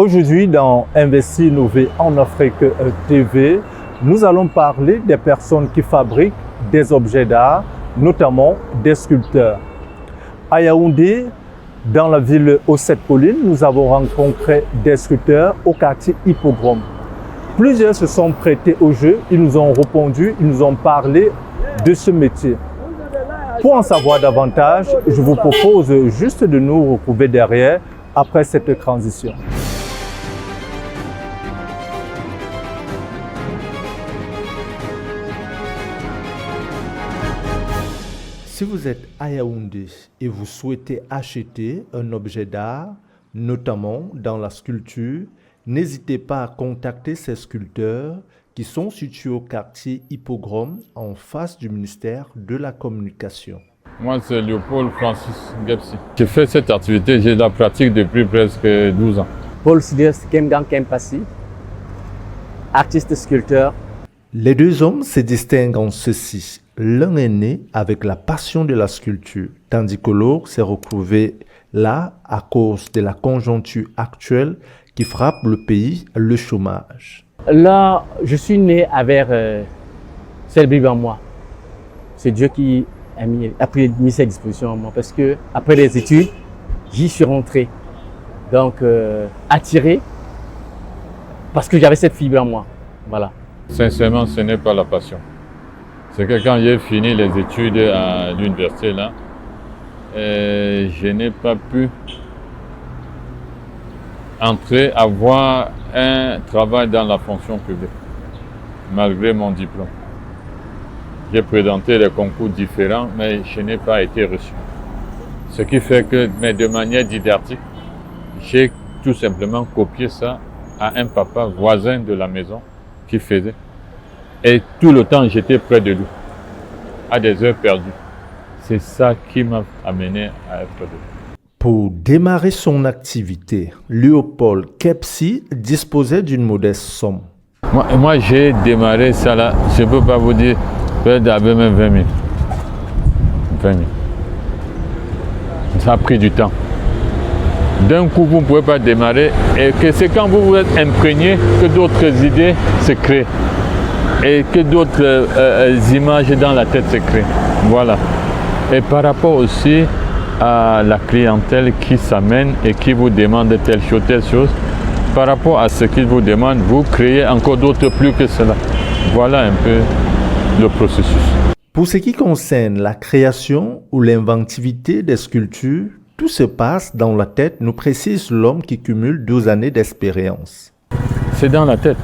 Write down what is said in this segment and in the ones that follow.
Aujourd'hui, dans Investir, Innover en Afrique TV, nous allons parler des personnes qui fabriquent des objets d'art, notamment des sculpteurs. À Yaoundé, dans la ville aux Sept Collines, nous avons rencontré des sculpteurs au quartier Hippodrome. Plusieurs se sont prêtés au jeu, ils nous ont répondu, ils nous ont parlé de ce métier. Pour en savoir davantage, je vous propose juste de nous retrouver derrière après cette transition. Si vous êtes à Yaoundé et vous souhaitez acheter un objet d'art, notamment dans la sculpture, n'hésitez pas à contacter ces sculpteurs qui sont situés au quartier Hippodrome en face du ministère de la Communication. Moi, c'est Léopold Francis Gepsi. J'ai fait cette activité, j'ai la pratique depuis presque 12 ans. Paul Sidious Kemgang Kempassi, artiste sculpteur. Les deux hommes se distinguent en ceci. L'un est né avec la passion de la sculpture, tandis que l'autre s'est retrouvé là à cause de la conjoncture actuelle qui frappe le pays, le chômage. Là, je suis né avec cette Bible en moi. C'est Dieu qui a mis ses dispositions en moi parce que après les études, j'y suis rentré. Donc, attiré parce que j'avais cette fibre en moi. Voilà. Sincèrement, ce n'est pas la passion. C'est que quand j'ai fini les études à l'université, là, je n'ai pas pu avoir un travail dans la fonction publique, malgré mon diplôme. J'ai présenté des concours différents, mais je n'ai pas été reçu. Ce qui fait que, mais de manière didactique, j'ai tout simplement copié ça à un papa voisin de la maison qui faisait. Et tout le temps, j'étais près de lui, à des heures perdues. C'est ça qui m'a amené à être de lui. Pour démarrer son activité, Léopold Kepsi disposait d'une modeste somme. Moi j'ai démarré ça là, je ne peux pas vous dire, peut-être avec même 20 000. 20 000. Ça a pris du temps. D'un coup, vous ne pouvez pas démarrer et que c'est quand vous vous êtes imprégné que d'autres idées se créent et que d'autres images dans la tête se créent. Voilà. Et par rapport aussi à la clientèle qui s'amène et qui vous demande telle chose, par rapport à ce qu'ils vous demandent, vous créez encore d'autres plus que cela. Voilà un peu le processus. Pour ce qui concerne la création ou l'inventivité des sculptures, tout se passe dans la tête, nous précise l'homme qui cumule 12 années d'expérience. C'est dans la tête.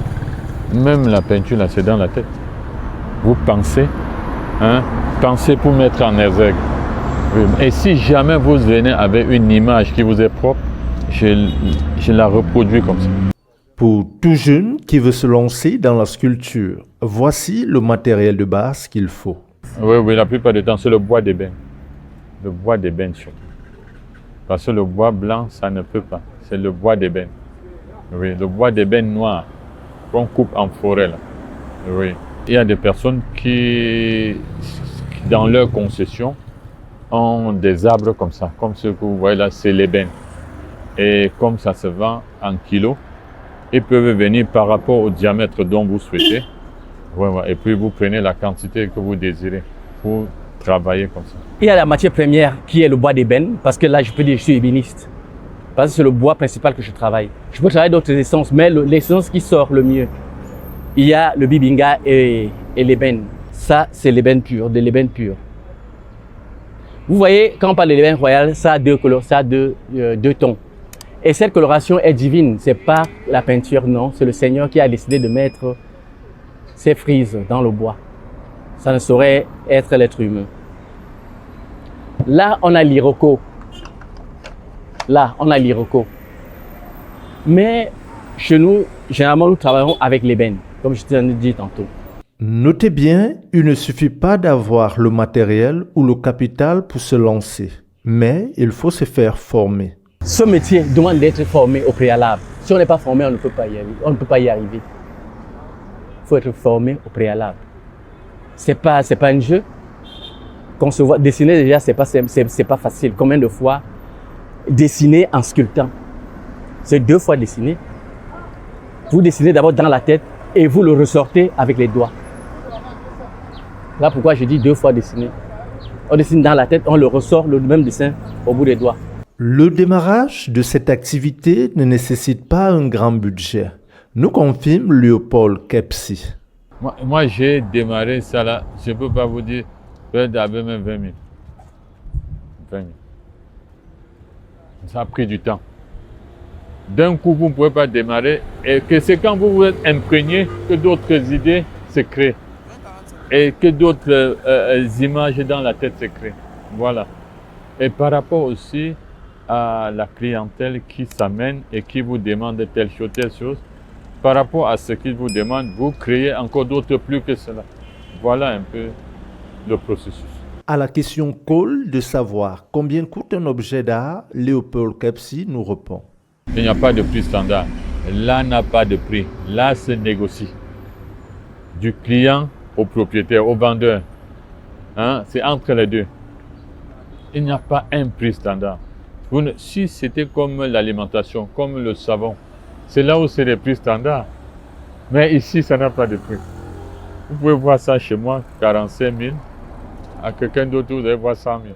Même la peinture, là, c'est dans la tête. Vous pensez, pensez pour mettre en exergue. Et si jamais vous venez avec une image qui vous est propre, je la reproduis comme ça. Pour tout jeune qui veut se lancer dans la sculpture, voici le matériel de base qu'il faut. Oui, la plupart du temps, c'est le bois d'ébène. Le bois d'ébène surtout. Parce que le bois blanc, ça ne peut pas. C'est le bois d'ébène. Oui, le bois d'ébène noir qu'on coupe en forêt. Là. Oui. Il y a des personnes qui, dans leur concession, ont des arbres comme ça. Comme ce que vous voyez là, c'est l'ébène. Et comme ça se vend en kilos, ils peuvent venir par rapport au diamètre dont vous souhaitez. Et puis vous prenez la quantité que vous désirez pour travailler comme ça. Il y a la matière première qui est le bois d'ébène, parce que là, je peux dire que je suis ébéniste. Parce que c'est le bois principal que je travaille. Je peux travailler d'autres essences, mais l'essence qui sort le mieux, il y a le bibinga et l'ébène. Ça, c'est l'ébène pur, de l'ébène pur. Vous voyez, quand on parle de l'ébène royal, ça a deux couleurs, ça a deux tons. Et cette coloration est divine, c'est pas la peinture, non. C'est le Seigneur qui a décidé de mettre ces frises dans le bois. Ça ne saurait être l'être humain. Là, on a l'iroko. Mais chez nous, généralement, nous travaillons avec l'ébène, comme je t'ai dit tantôt. Notez bien, il ne suffit pas d'avoir le matériel ou le capital pour se lancer, mais il faut se faire former. Ce métier demande d'être formé au préalable. Si on n'est pas formé, on ne peut pas y arriver. Il faut être formé au préalable. C'est pas un jeu. Concevoir, dessiner déjà, c'est pas facile. Combien de fois dessiner en sculptant? c'est 2 fois dessiner. Vous dessinez d'abord dans la tête et vous le ressortez avec les doigts. Là pourquoi je dis 2 fois dessiner. On dessine dans la tête, on le ressort, le même dessin au bout des doigts. Le démarrage de cette activité ne nécessite pas un grand budget, nous confirme Léopold Kepsi. Moi, j'ai démarré ça là, je ne peux pas vous dire, peut-être avec même 20 000. 20 000. Ça a pris du temps. D'un coup, vous ne pouvez pas démarrer et que c'est quand vous êtes imprégné que d'autres idées se créent et que d'autres images dans la tête se créent. Voilà. Et par rapport aussi à la clientèle qui s'amène et qui vous demande telle chose, par rapport à ce qu'ils vous demandent, vous créez encore d'autres plus que cela. Voilà un peu le processus. À la question call de savoir combien coûte un objet d'art, Léopold Kepsi nous répond. Il n'y a pas de prix standard. Là n'a pas de prix. Là se négocie. Du client au propriétaire, au vendeur. Hein? C'est entre les deux. Il n'y a pas un prix standard. Si c'était comme l'alimentation, comme le savon, c'est là où c'est les prix standards. Mais ici, ça n'a pas de prix. Vous pouvez voir ça chez moi, 45 000. À quelqu'un d'autre, vous allez voir 100 000.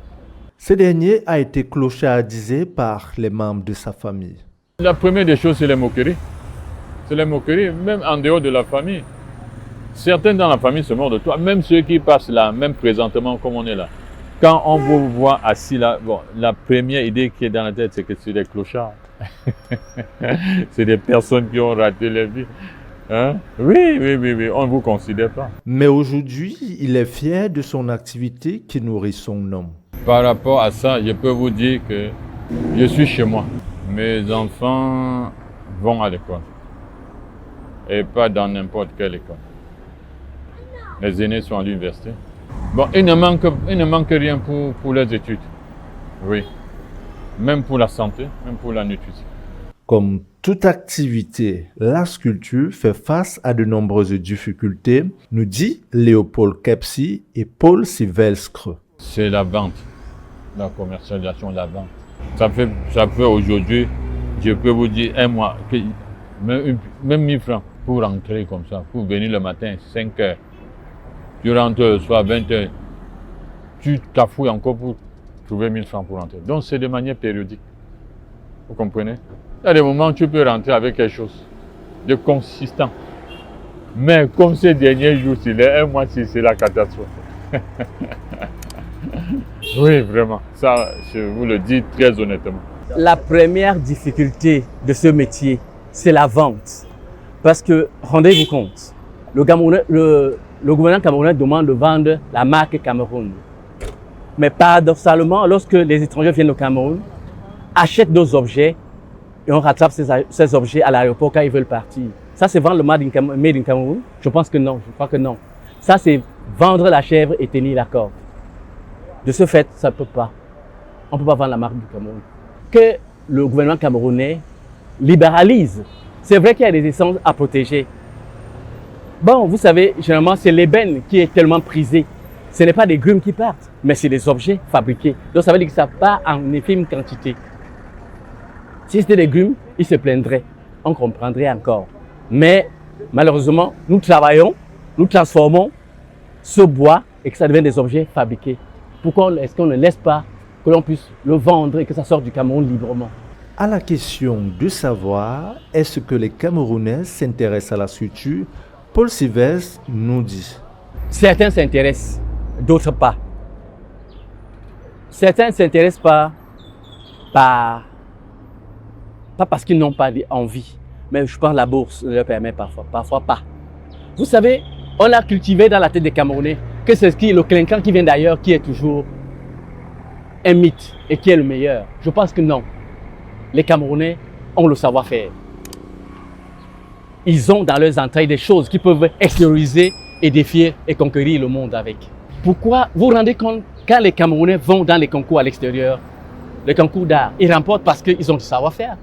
Ce dernier a été clochardisé par les membres de sa famille. La première des choses, c'est les moqueries. C'est les moqueries, même en dehors de la famille. Certains dans la famille se moquent de toi, même ceux qui passent là, même présentement comme on est là. Quand on vous voit assis là, bon, la première idée qui est dans la tête, c'est que c'est des clochards. C'est des personnes qui ont raté leur vie. Hein? Oui, on ne vous considère pas. Mais aujourd'hui, il est fier de son activité qui nourrit son nom. Par rapport à ça, je peux vous dire que je suis chez moi. Mes enfants vont à l'école. Et pas dans n'importe quelle école. Les aînés sont à l'université. Bon, il ne manque rien pour les études. Oui. Même pour la santé, même pour la nutrition. Comme toute activité, la sculpture fait face à de nombreuses difficultés, nous dit Léopold Kepsi et Paul Sylvestre. C'est la vente, la commercialisation, la vente. Ça fait aujourd'hui, je peux vous dire, un mois, même 1000 francs pour rentrer comme ça, pour venir le matin, 5 heures. Tu rentres le soir, 20 heures. Tu t'affouilles encore pour trouver 1000 francs pour rentrer. Donc c'est de manière périodique. Vous comprenez? Il y a des moments où tu peux rentrer avec quelque chose de consistant. Mais comme ces derniers jours, un mois, c'est la catastrophe. Oui, vraiment. Ça, je vous le dis très honnêtement. La première difficulté de ce métier, c'est la vente. Parce que, rendez-vous compte, le gouvernement camerounais demande de vendre la marque Cameroun. Mais paradoxalement, lorsque les étrangers viennent au Cameroun, achètent nos objets et on rattrape ces objets à l'aéroport quand ils veulent partir. Ça, c'est vendre le made in Cameroun? Je pense que non, je crois que non. Ça, c'est vendre la chèvre et tenir la corde. De ce fait, ça ne peut pas. On ne peut pas vendre la marque du Cameroun. Que le gouvernement camerounais libéralise. C'est vrai qu'il y a des essences à protéger. Bon, vous savez, généralement, c'est l'ébène qui est tellement prisé. Ce n'est pas des grumes qui partent, mais c'est des objets fabriqués. Donc, ça veut dire que ça part en infime quantité. Si c'était des grumes, ils se plaindraient. On comprendrait encore. Mais, malheureusement, nous travaillons, nous transformons ce bois et que ça devient des objets fabriqués. Pourquoi est-ce qu'on ne laisse pas que l'on puisse le vendre et que ça sorte du Cameroun librement? À la question de savoir est-ce que les Camerounais s'intéressent à la sculpture, Paul Sylvestre nous dit. Certains s'intéressent, d'autres pas. Certains ne s'intéressent pas parce qu'ils n'ont pas envie, mais je pense que la bourse leur permet parfois pas. Vous savez, on a cultivé dans la tête des Camerounais que c'est le clinquant qui vient d'ailleurs qui est toujours un mythe et qui est le meilleur. Je pense que non. Les Camerounais ont le savoir-faire. Ils ont dans leurs entrailles des choses qu'ils peuvent extérioriser et défier et conquérir le monde avec. Pourquoi vous vous rendez compte quand les Camerounais vont dans les concours à l'extérieur, les concours d'art, ils remportent parce qu'ils ont du savoir-faire.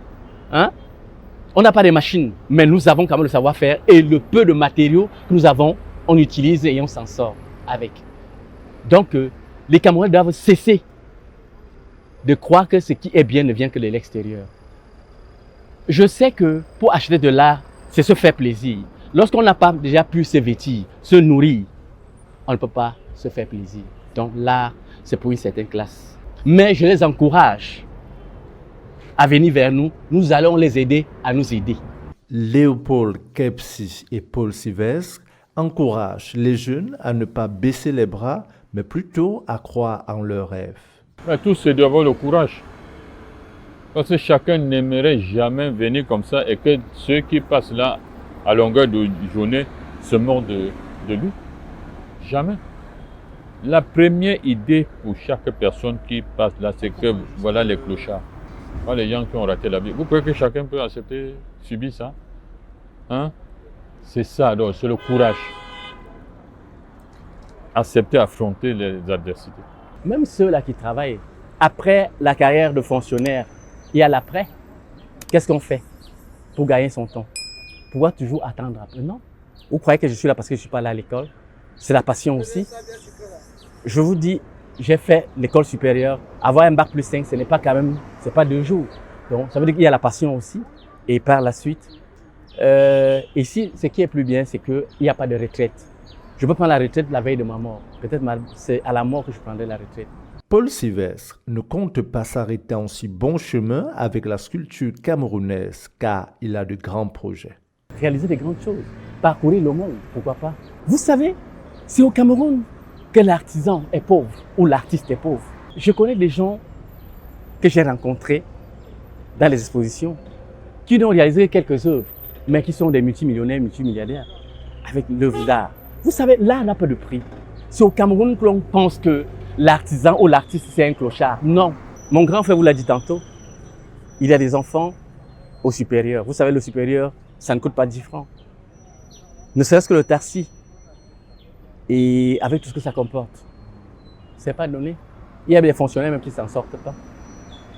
Hein? On n'a pas de machines, mais nous avons quand même le savoir-faire et le peu de matériaux que nous avons, on utilise et on s'en sort avec. Donc, les Camerounais doivent cesser de croire que ce qui est bien ne vient que de l'extérieur. Je sais que pour acheter de l'art, c'est se faire plaisir. Lorsqu'on n'a pas déjà pu se vêtir, se nourrir, on ne peut pas se faire plaisir. Donc l'art, c'est pour une certaine classe. Mais je les encourage à venir vers nous. Nous allons les aider à nous aider. Léopold Kepsi et Paul Sylvestre encouragent les jeunes à ne pas baisser les bras, mais plutôt à croire en leurs rêves. Mais tout, c'est d'avoir le courage. Parce que chacun n'aimerait jamais venir comme ça et que ceux qui passent là à longueur de journée se mordent de lui. Jamais. La première idée pour chaque personne qui passe là, c'est que voilà les clochards. Voilà les gens qui ont raté la vie. Vous croyez que chacun peut accepter, subir ça? Hein? C'est ça, donc c'est le courage. Accepter, affronter les adversités. Même ceux-là qui travaillent, après la carrière de fonctionnaire, il y a l'après. Qu'est-ce qu'on fait pour gagner son temps? Pouvoir toujours attendre un peu? Non. Vous croyez que je suis là parce que je ne suis pas là à l'école? C'est la passion aussi. Je vous dis, j'ai fait l'école supérieure. Avoir un bac plus 5, ce n'est pas quand même, c'est pas 2 jours. Donc, ça veut dire qu'il y a la passion aussi. Et par la suite, ici, ce qui est plus bien, c'est qu'il n'y a pas de retraite. Je peux prendre la retraite la veille de ma mort. Peut-être c'est à la mort que je prendrai la retraite. Paul Sylvestre ne compte pas s'arrêter en si bon chemin avec la sculpture camerounaise car il a de grands projets. Réaliser des grandes choses, parcourir le monde, pourquoi pas. Vous savez, c'est au Cameroun que l'artisan est pauvre ou l'artiste est pauvre. Je connais des gens que j'ai rencontrés dans les expositions qui ont réalisé quelques œuvres, mais qui sont des multimillionnaires, multimilliardaires avec l'œuvre d'art. Vous savez, l'art n'a pas de prix. C'est au Cameroun que l'on pense que l'artisan ou l'artiste, c'est un clochard. Non. Mon grand frère vous l'a dit tantôt. Il y a des enfants au supérieur. Vous savez, le supérieur, ça ne coûte pas 10 francs. Ne serait-ce que le taxi. Et avec tout ce que ça comporte. C'est pas donné. Il y a des fonctionnaires même qui ne s'en sortent pas.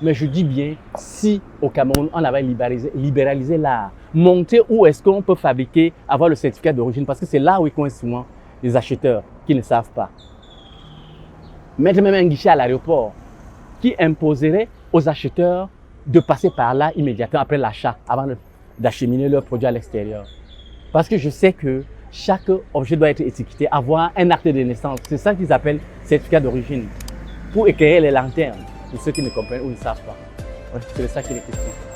Mais je dis bien, si au Cameroun, on avait libéralisé l'art, montrer où est-ce qu'on peut fabriquer, avoir le certificat d'origine, parce que c'est là où ils coincent souvent les acheteurs qui ne savent pas. Mettre même un guichet à l'aéroport qui imposerait aux acheteurs de passer par là immédiatement après l'achat, avant d'acheminer leurs produits à l'extérieur. Parce que je sais que chaque objet doit être étiqueté, avoir un acte de naissance. C'est ça qu'ils appellent certificat d'origine, pour éclairer les lanternes, pour ceux qui ne comprennent ou ne savent pas. C'est de ça qu'il est question.